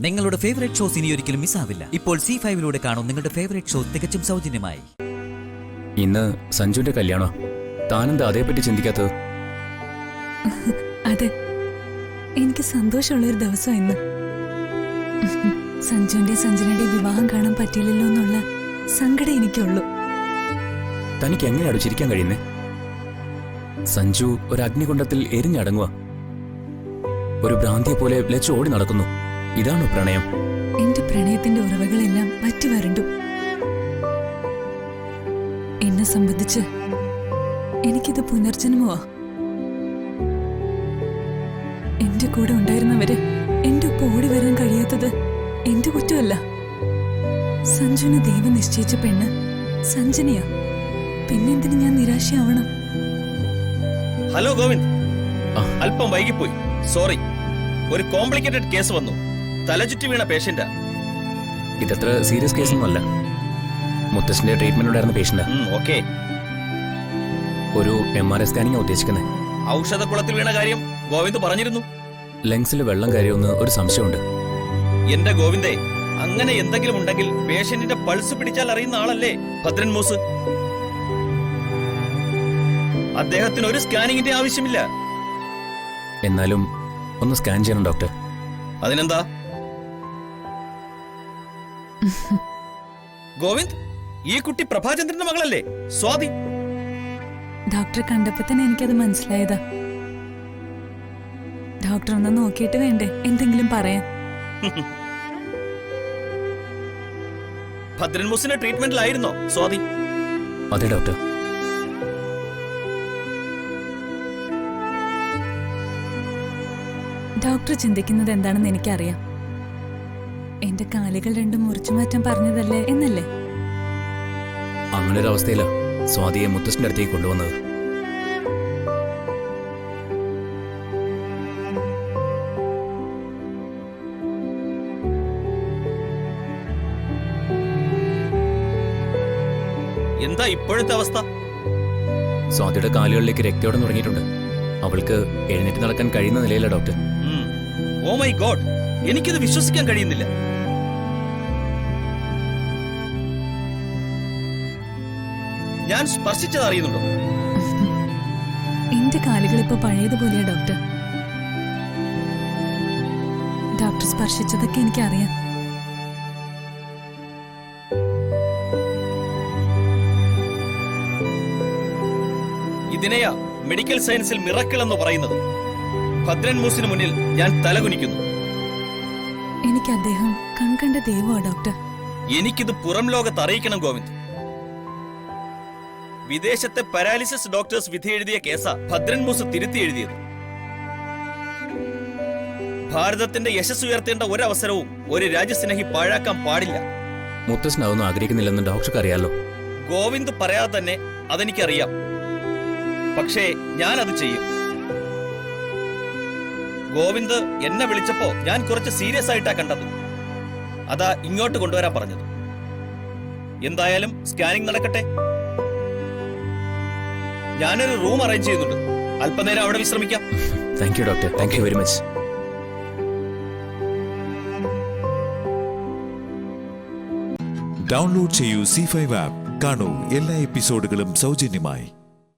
നിങ്ങളുടെ favourite shows ഇനി ഒരിക്കലും മിസ്സാവില്ല. ഇപ്പോൾ C5 കാണും നിങ്ങളുടെ ഫേവറേറ്റ് ഷോ തികച്ചും സൗജന്യമായി. ഇന്ന് സഞ്ജുവിന്റെ കല്യാണം. താനെന്താ അതേപ്പറ്റി ചിന്തിക്കാത്തത്? അതെ, എനിക്ക് സന്തോഷമുള്ളൊരു ദിവസം ഇന്ന്. സഞ്ജുവിന്റെ സഞ്ജനയുടെ വിവാഹം കാണാൻ പറ്റിയില്ലല്ലോ എന്നുള്ള സങ്കടം എനിക്കുള്ളൂ. തനിക്ക് എങ്ങനെയാണ് ചിരിക്കാൻ കഴിയുന്നേ? സഞ്ജു ഒരു അഗ്നികുണ്ഡത്തിൽ എരിഞ്ഞടങ്ങുക. ഒരു ഭ്രാന്തിയെ പോലെ ലച്ചു ഓടി നടക്കുന്നു. ഇതാണോ പ്രണയം? എന്റെ പ്രണയത്തിന്റെ ഉറവകളെല്ലാം വറ്റി വരണ്ടു. എന്നെ സംബന്ധിച്ച് എനിക്കിത് പുനർജന്മമാ. എന്റെ കൂടെ ഉണ്ടായിരുന്നവര് എന്റെ ഒപ്പം ഓടി വരാൻ കഴിയാത്തത് എന്റെ കുറ്റമല്ല. സഞ്ജുവിന് ദൈവം നിശ്ചയിച്ച പെണ്ണ് സഞ്ജനയാ. പിന്നെന്തിന് ഞാൻ നിരാശയാവണം? ഹലോ ഗോവിന്ദ്, അല്പം വൈകിപ്പോയി, സോറി. ഒരു കോംപ്ലിക്കേറ്റഡ് കേസ് വന്നു. തലചുറ്റി വീണ പേഷ്യന്റാ. ഇതത്ര സീരിയസ് കേസൊന്നുമല്ല. മുത്തശ്ശന്റെ ട്രീറ്റ്മെന്റ് ഉണ്ടായിരുന്ന പേഷ്യന്റാ. ഓക്കെ. ഒരു MRI സ്കാനിങ് ഉദ്ദേശിക്കുന്നത്. ഔഷധക്കുളത്തിൽ വീണ കാര്യം ഗോവിന്ദ് പറഞ്ഞിരുന്നു. ലങ്സിൽ വെള്ളം കയറിയൊന്ന് ഒരു സംശയമുണ്ട്. എന്റെ ഗോവിന്ദേ, അങ്ങനെ എന്തെങ്കിലും ഉണ്ടെങ്കിൽ പേഷ്യന്റിന്റെ പൾസ് പിടിച്ചാൽ അറിയുന്ന ആളല്ലേ ഭദ്രൻ മൂസ്. അദ്ദേഹത്തിന് ഒരു സ്കാനിങ്ങിന്റെ ആവശ്യമില്ല. എന്നാലും ഒന്ന് സ്കാൻ ചെയ്യണം ഡോക്ടർ. അതിനെന്താ ഗോവിന്ദ്, ഈ കുട്ടി പ്രഭാചന്ദ്രന്റെ മകളല്ലേ സ്വാതി? ഡോക്ടറെ കണ്ടപ്പോ തന്നെ എനിക്കത് മനസ്സിലായതാ. ഡോക്ടർ ഒന്ന് നോക്കിയിട്ട് വേണ്ടേ എന്തെങ്കിലും പറയാൻ? ഭദ്രൻ മൂസിന്റെ ട്രീറ്റ്മെന്റിലായിരുന്നോ സ്വാതി? അതെ ഡോക്ടർ. ഡോക്ടർ ചിന്തിക്കുന്നത് എന്താണെന്ന് എനിക്കറിയാം. എന്റെ കാലുകൾ രണ്ടും മുറിച്ചു മാറ്റാൻ പറഞ്ഞതല്ലേ എന്നല്ലേ? അങ്ങനെ ഒരു അവസ്ഥയില സ്വാതിയെ മുത്തശ്ശന്റെ അടുത്തേക്ക് കൊണ്ടുവന്നത്. എന്താ ഇപ്പോഴത്തെ അവസ്ഥ? സ്വാതിയുടെ കാലുകളിലേക്ക് രക്തയോടം തുടങ്ങിയിട്ടുണ്ട്. അവൾക്ക് എഴുന്നേറ്റ് നടക്കാൻ കഴിയുന്ന നിലയില്ല ഡോക്ടർ. ഓ മൈ ഗോഡ്, എനിക്കിത് വിശ്വസിക്കാൻ കഴിയുന്നില്ല. ഞാൻ സ്പർശിച്ചത് അറിയുന്നുണ്ടോ? എന്റെ കാലുകൾ ഇപ്പൊ പഴയതുപോലെയാ ഡോക്ടർ. ഡോക്ടർ സ്പർശിച്ചതൊക്കെ എനിക്കറിയാം. ഇതിനെയാ മെഡിക്കൽ സയൻസിൽ മിറക്കിൾ എന്ന് പറയുന്നത്. ഭദ്രൻ മൂസിന് മുന്നിൽ ഞാൻ തലകുനിക്കുന്നു. എനിക്ക് അദ്ദേഹം കൺകണ്ട ദൈവമാ ഡോക്ടർ. എനിക്കിത് പുറം ലോകത്ത് അറിയിക്കണം ഗോവിന്ദ്. വിദേശത്തെ പാരാലിസിസ് ഡോക്ടേഴ്സ് വിധി എഴുതിയ കേസാ ഭദ്രൻ മൂസ് തിരുത്തി എഴുതിയത്. ഭാരതത്തിന്റെ യശസ് ഉയർത്തേണ്ട ഒരവസരവും ഒരു രാജ്യസ്നേഹി പാഴാക്കാൻ പാടില്ല. മുത്തശ്ശൻ അതൊന്നും ആഗ്രഹിക്കുന്നില്ലെന്ന് ഡോക്ടർക്ക് അറിയാലോ. ഗോവിന്ദ് പറയാതെ തന്നെ അതെനിക്കറിയാം. പക്ഷേ ഞാനത് ചെയ്യും. ഗോവിന്ദ് എന്നെ വിളിച്ചപ്പോ ഞാൻ കുറച്ച് സീരിയസ് ആയിട്ടാ കണ്ടത്. അതാ ഇങ്ങോട്ട് കൊണ്ടുവരാൻ പറഞ്ഞത്. എന്തായാലും സ്കാനിംഗ് നടക്കട്ടെ. ഞാനൊരു റൂം അറേഞ്ച് ചെയ്യുന്നുണ്ട്. അല്പനേരം അവിടെ വിശ്രമിക്കാം. Thank you doctor. Thank you very much. Download ചെയ്യൂ C5 ആപ്പ്. കാണൂ എല്ലാ എപ്പിസോഡുകളും സൗജന്യമായി.